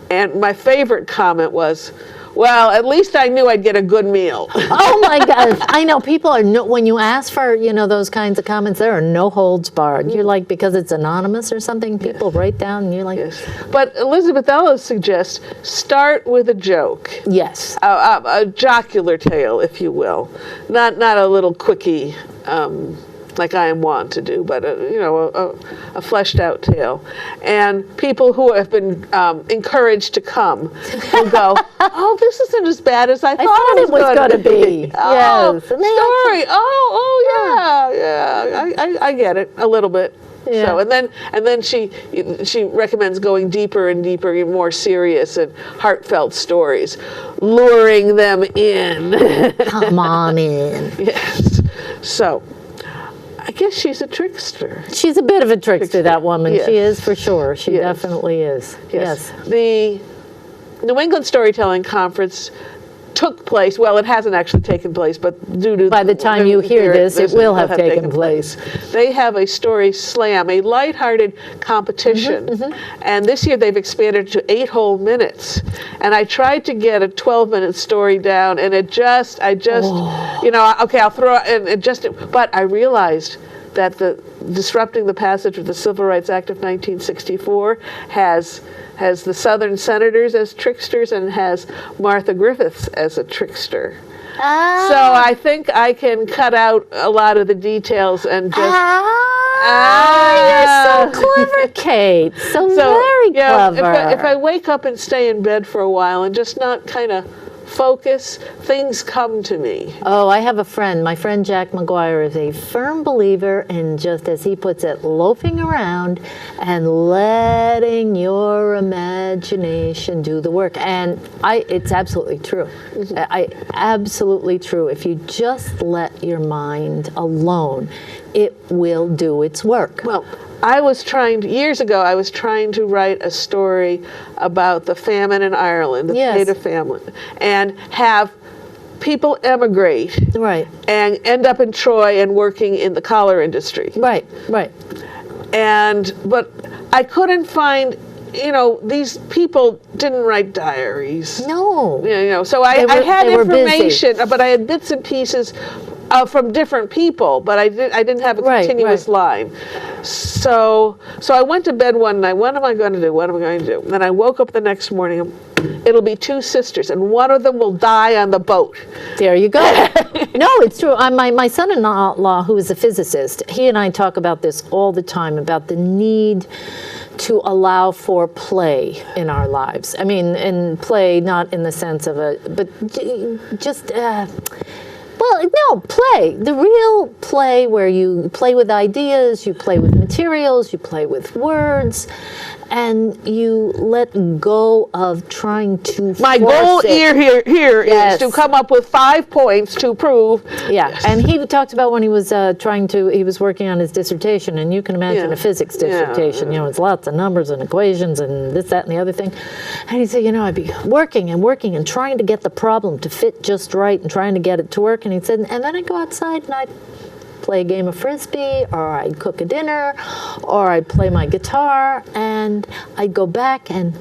C: And my favorite comment was, well, at least I knew I'd get a good meal.
D: Oh my God. I know people are, when you ask for, those kinds of comments, there are no holds barred. You're like, because it's anonymous or something, people write down and you're like.
C: Yes. But Elizabeth Ellis suggests start with a joke.
D: Yes.
C: A jocular tale, if you will. Not a little quickie, like I am wont to do, but a fleshed out tale. And people who have been encouraged to come will go, oh, this isn't as bad as I thought it was going to be.
D: Oh,
C: yes. Story. Yeah. I get it a little bit.
D: Yeah.
C: So and then she recommends going deeper and deeper, in more serious and heartfelt stories, luring them in.
D: Come on in.
C: Yes. So I guess she's a trickster.
D: She's a bit of a trickster, that woman.
C: Yes.
D: She is, for sure. She
C: Yes.
D: definitely is. Yes.
C: The New England Storytelling Conference took place, well, it hasn't actually taken place, but due to...
D: By the time you hear this, it will have taken place.
C: They have a story slam, a lighthearted competition, and this year they've expanded to 8 whole minutes. And I tried to get a 12-minute story down, and I'll throw it, but I realized that disrupting the passage of the Civil Rights Act of 1964 has the Southern senators as tricksters and has Martha Griffiths as a trickster. So I think I can cut out a lot of the details and just...
D: You're so clever, Kate. So very clever.
C: If I wake up and stay in bed for a while and just not kind of focus, things come to me.
D: Oh, I have a friend. My friend Jack McGuire is a firm believer in, just as he puts it, loafing around and letting your imagination do the work. And it's absolutely true. Absolutely true. If you just let your mind alone, it will do its work.
C: Well, years ago, I was trying to write a story about the famine in Ireland, the native famine, and have people emigrate and end up in Troy and working in the collar industry.
D: Right.
C: But I couldn't find, these people didn't write diaries.
D: No.
C: So I had
D: they were busy.
C: information, but I had bits and pieces from different people, but I didn't have a continuous line. So I went to bed one night. What am I going to do? What am I going to do? And then I woke up the next morning. It'll be 2 sisters, and one of them will die on the boat.
D: There you go. No, it's true. My son-in-law, who is a physicist, he and I talk about this all the time, about the need to allow for play in our lives. I mean, and play not in the sense of but just... Well, no, play. The real play where you play with ideas, you play with materials, you play with words, and you let go of trying to
C: My
D: force
C: goal
D: it.
C: here is to come up with 5 points to prove.
D: Yeah,
C: Yes.
D: and he talked about when he was he was working on his dissertation, and you can imagine a physics dissertation, it's lots of numbers and equations and this, that, and the other thing. And he said, I'd be working and trying to get the problem to fit just right and trying to get it to work. And he said, and then I'd go outside and I'd play a game of Frisbee, or I'd cook a dinner, or I'd play my guitar, and I'd go back and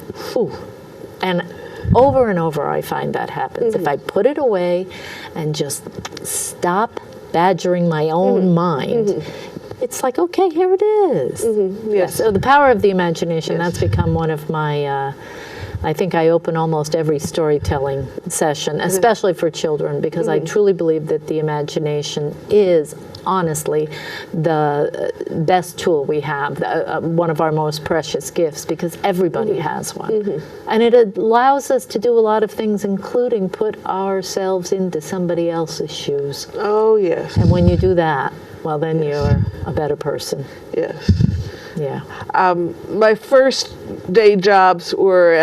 D: over and over I find that happens. If I put it away and just stop badgering my own mind, it's like, okay, here it is.
C: Yes.
D: So the power of the imagination, that's become one of my... I think I open almost every storytelling session, especially for children, because I truly believe that the imagination is, honestly, the best tool we have, one of our most precious gifts, because everybody has one. And it allows us to do a lot of things, including put ourselves into somebody else's shoes.
C: Oh, yes.
D: And when you do that, well, then you're a better person.
C: Yes.
D: Yeah.
C: My first day jobs were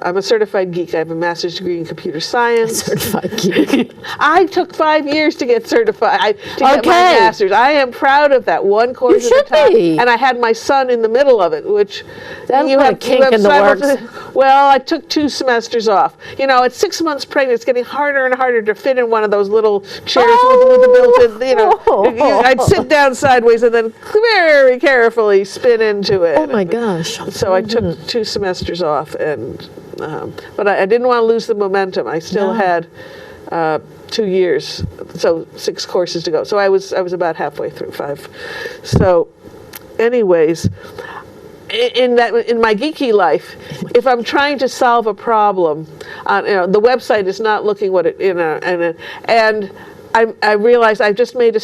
C: I'm a certified geek. I have a master's degree in computer science.
D: Certified geek.
C: I took 5 years to get certified, to get my
D: Okay.
C: master's. I am proud of that, one course
D: You
C: at a time.
D: should be.
C: And I had my son in the middle of it, which
D: That's a kink in the works.
C: Well, I took 2 semesters off. At 6 months pregnant, it's getting harder and harder to fit in one of those little chairs with the built-in, I'd sit down sideways and then very carefully spin into it.
D: Oh my gosh.
C: So I took 2 semesters off, and but I didn't want to lose the momentum. I still had 2 years, so 6 courses to go. So I was about halfway through 5. So, anyways, in my geeky life, if I'm trying to solve a problem, the website is not looking what it and I realize I've just made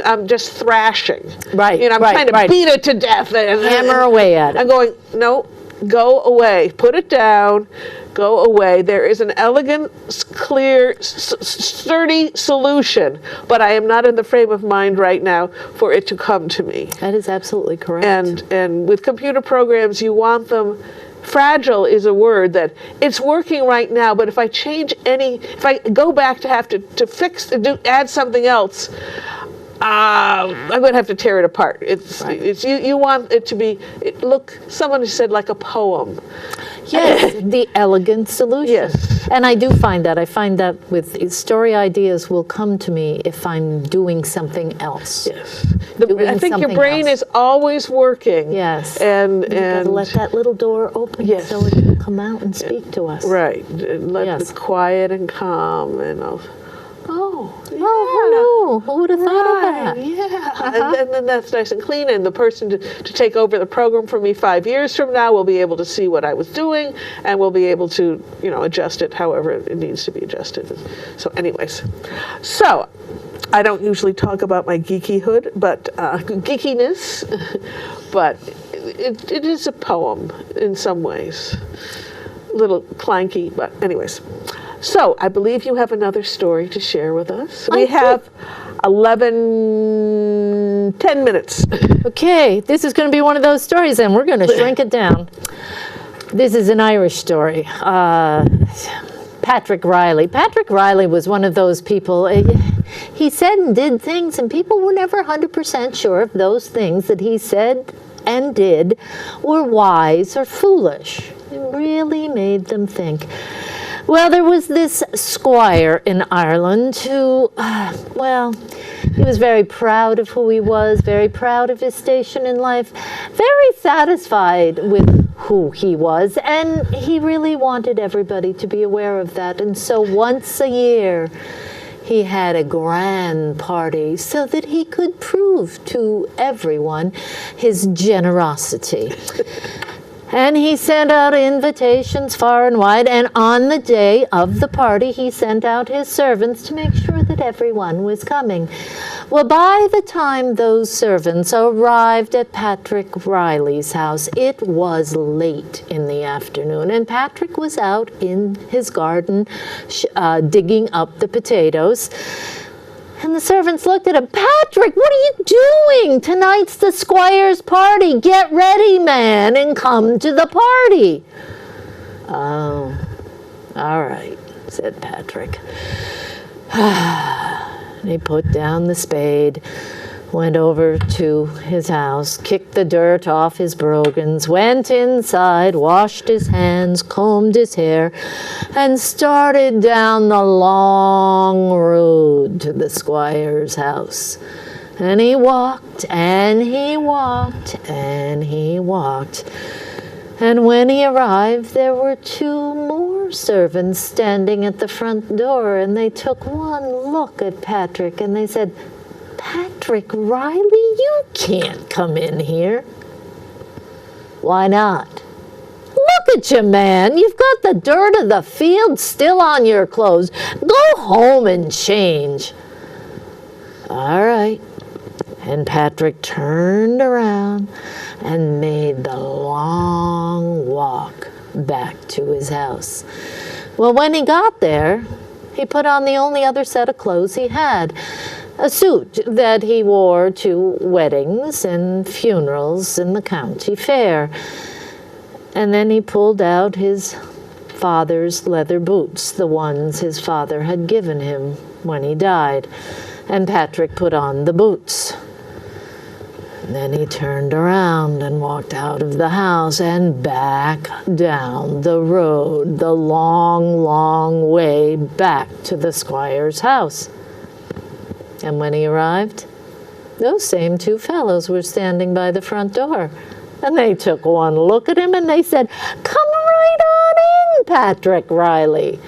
C: I'm just thrashing.
D: Right,
C: I'm trying to beat it to death. And
D: Hammer away at it.
C: I'm going, no, go away. Put it down. Go away. There is an elegant, clear, sturdy solution, but I am not in the frame of mind right now for it to come to me.
D: That is absolutely correct.
C: And with computer programs, you want them. Fragile is a word that it's working right now, but if I go back to have to fix, add something else, I'm going to have to tear it apart. You want it to be, someone said like a poem.
D: Yes, the elegant solution.
C: Yes.
D: And I do find that. I find that with story ideas will come to me if I'm doing something else.
C: Yes. I think your brain is always working.
D: Yes.
C: And
D: you gotta let that little door open so it will come out and speak to us.
C: Right. Let it quiet and calm and all.
D: Oh, who would have thought of that?
C: Yeah. And then that's nice and clean. And the person to take over the program for me 5 years from now will be able to see what I was doing and will be able to, adjust it however it needs to be adjusted. So anyways, I don't usually talk about my geekyhood, but geekiness, but it is a poem in some ways. A little clanky, but anyways. So, I believe you have another story to share with us. We have 10 minutes.
D: Okay, this is going to be one of those stories, and we're going to shrink it down. This is an Irish story. Patrick Riley. Patrick Riley was one of those people, he said and did things, and people were never 100% sure if those things that he said and did were wise or foolish. It really made them think. Well, there was this squire in Ireland who, He was very proud of who he was, very proud of his station in life, very satisfied with who he was, and he really wanted everybody to be aware of that. And so once a year, he had a grand party so that he could prove to everyone his generosity. And he sent out invitations far and wide, and on the day of the party, he sent out his servants to make sure that everyone was coming. Well, by the time those servants arrived at Patrick Riley's house, it was late in the afternoon, and Patrick was out in his garden digging up the potatoes. And the servants looked at him. "Patrick, what are you doing? Tonight's the squire's party. Get ready, man, and come to the party." "Oh, all right," said Patrick. And he put down the spade, went over to his house, kicked the dirt off his brogans, went inside, washed his hands, combed his hair, and started down the long road to the squire's house. And he walked, and he walked, and he walked. And when he arrived, there were 2 more servants standing at the front door, and they took one look at Patrick, and they said, "Patrick Riley, you can't come in here." "Why not?" "Look at you, man. You've got the dirt of the field still on your clothes. Go home and change." "All right." And Patrick turned around and made the long walk back to his house. Well, when he got there, he put on the only other set of clothes he had, a suit that he wore to weddings and funerals in the county fair. And then he pulled out his father's leather boots, the ones his father had given him when he died. And Patrick put on the boots. And then he turned around and walked out of the house and back down the road, the long, long way back to the squire's house. And when he arrived, those same 2 fellows were standing by the front door. And they took one look at him and they said, "Come right on in, Patrick Riley."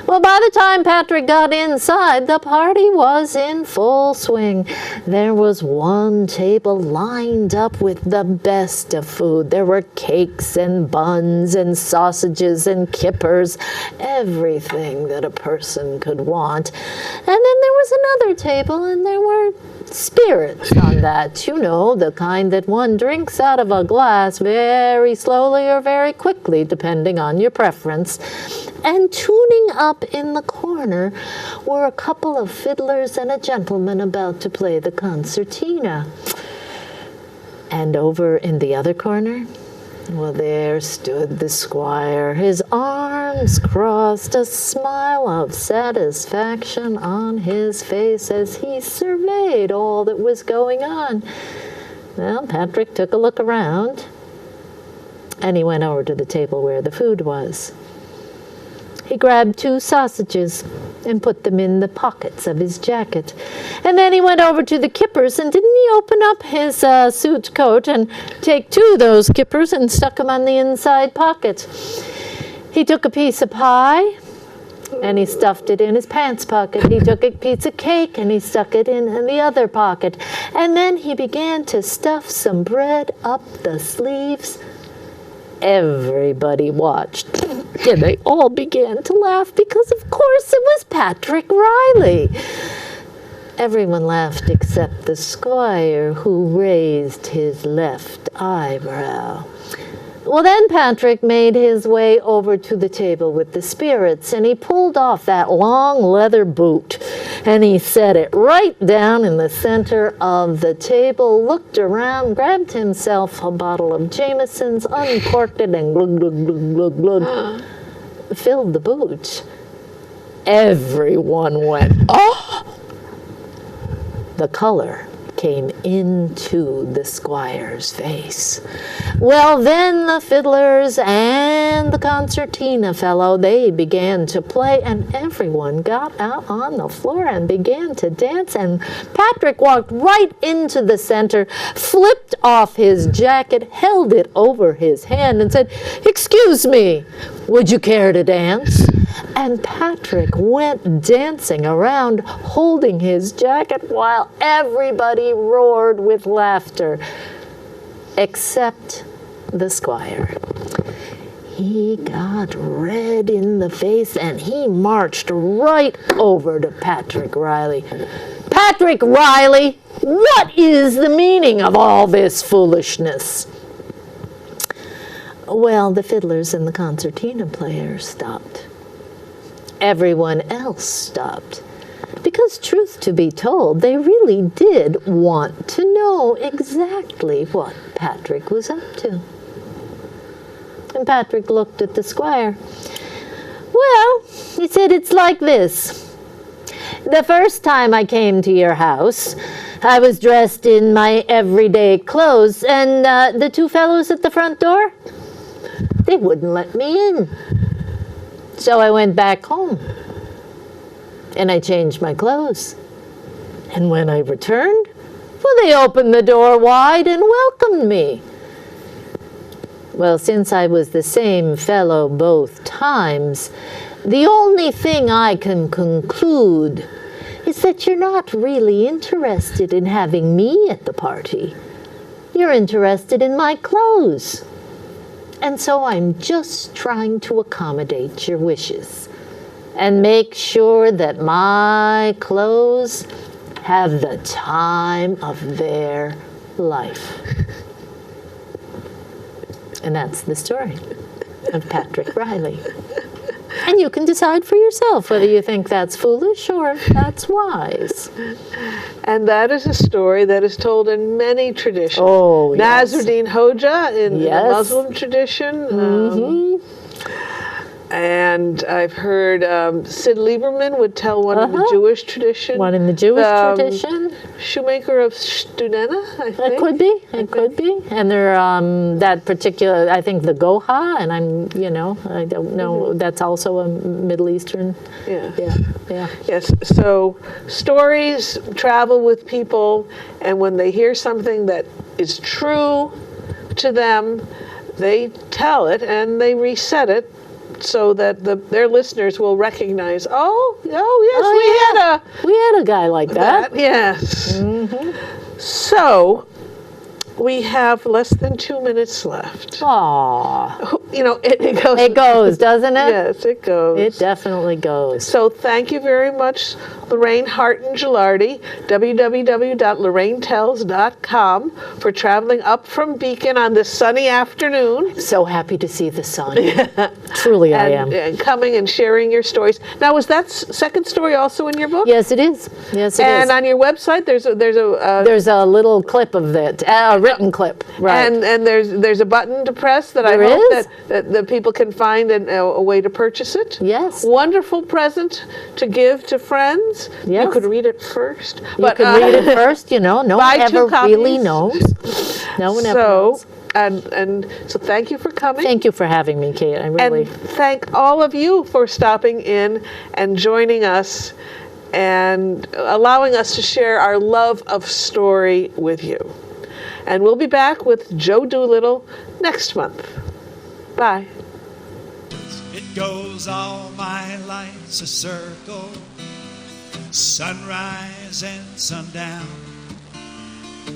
D: Well, by the time Patrick got inside, the party was in full swing. There was one table lined up with the best of food. There were cakes and buns and sausages and kippers, everything that a person could want. And then there was another table, and there were spirits on that, you know, the kind that one drinks out of a glass very slowly or very quickly, depending on your preference. And tuning up in the corner were a couple of fiddlers and a gentleman about to play the concertina. And over in the other corner, well, there stood the squire, his arms crossed, a smile of satisfaction on his face as he surveyed all that was going on. Well, Patrick took a look around, and he went over to the table where the food was. He grabbed 2 sausages and put them in the pockets of his jacket. And then he went over to the kippers, and didn't he open up his suit coat and take 2 of those kippers and stuck them on the inside pocket. He took a piece of pie and he stuffed it in his pants pocket. He took a piece of cake and he stuck it in the other pocket. And then he began to stuff some bread up the sleeves. Everybody watched, and they all began to laugh because, of course, it was Patrick Riley. Everyone laughed except the squire, who raised his left eyebrow. Well, then Patrick made his way over to the table with the spirits, and he pulled off that long leather boot, and he set it right down in the center of the table, looked around, grabbed himself a bottle of Jameson's, uncorked it, and glug, glug, glug, glug, glug, filled the boot. Everyone went, "Oh!" The color came into the squire's face. Well, then the fiddlers and the concertina fellow, they began to play, and everyone got out on the floor and began to dance, and Patrick walked right into the center, flipped off his jacket, held it over his hand, and said, "Excuse me, would you care to dance?" And Patrick went dancing around, holding his jacket, while everybody roared with laughter, except the squire. He got red in the face, and he marched right over to Patrick Riley. "Patrick Riley, what is the meaning of all this foolishness?" Well, the fiddlers and the concertina players stopped. Everyone else stopped. Because, truth to be told, they really did want to know exactly what Patrick was up to. And Patrick looked at the squire. "Well," he said, "it's like this. The first time I came to your house, I was dressed in my everyday clothes, and the two fellows at the front door, they wouldn't let me in. So I went back home, and I changed my clothes. And when I returned, well, they opened the door wide and welcomed me. Well, since I was the same fellow both times, the only thing I can conclude is that you're not really interested in having me at the party. You're interested in my clothes. And so I'm just trying to accommodate your wishes and make sure that my clothes have the time of their life." And that's the story of Patrick Riley. And you can decide for yourself whether you think that's foolish or that's wise.
C: And that is a story that is told in many traditions.
D: Oh, yes.
C: Nasruddin Hoja in
D: Yes.
C: the Muslim tradition. And I've heard Sid Lieberman would tell one in the Jewish tradition.
D: One in the Jewish tradition.
C: Shoemaker of Studena, I think.
D: It could be. It could be. And there, that particular, I think the Goha, and I don't know, that's also a Middle Eastern.
C: Yeah.
D: Yeah.
C: Yes, so stories travel with people, and when they hear something that is true to them, they tell it and they reset it so that their listeners will recognize,
D: We had a guy like that.
C: yes. So we have less than 2 minutes left.
D: Aw.
C: It goes.
D: It goes, doesn't it?
C: Yes, it goes.
D: It definitely goes.
C: So thank you very much, Lorraine Hartin-Gelardi, www.lorrainetells.com, for traveling up from Beacon on this sunny afternoon.
D: So happy to see the sun. Truly, I am.
C: And coming and sharing your stories. Now, was that second story also in your book?
D: Yes, it is. Yes, it is.
C: And on your website, there's
D: There's a little clip of it, a written clip. Right.
C: And there's a button to press that
D: There
C: I hope
D: is.
C: that people can find a way to purchase it.
D: Yes.
C: Wonderful present to give to friends.
D: Yes.
C: You could read it first.
D: You can read it first, no one
C: buy two
D: ever really
C: copies.
D: knows. No one ever knows.
C: And so thank you for coming.
D: Thank you for having me, Kate. I really.
C: And thank all of you for stopping in and joining us and allowing us to share our love of story with you. And we'll be back with Joe Doolittle next month. Bye.
B: It goes all my life's a circle, sunrise and sundown.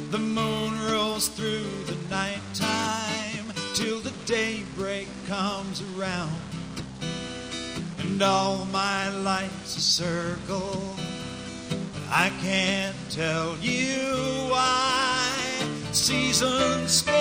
B: The moon rolls through the nighttime till the daybreak comes around. And all my life's a circle, but I can't tell you why. Seasons go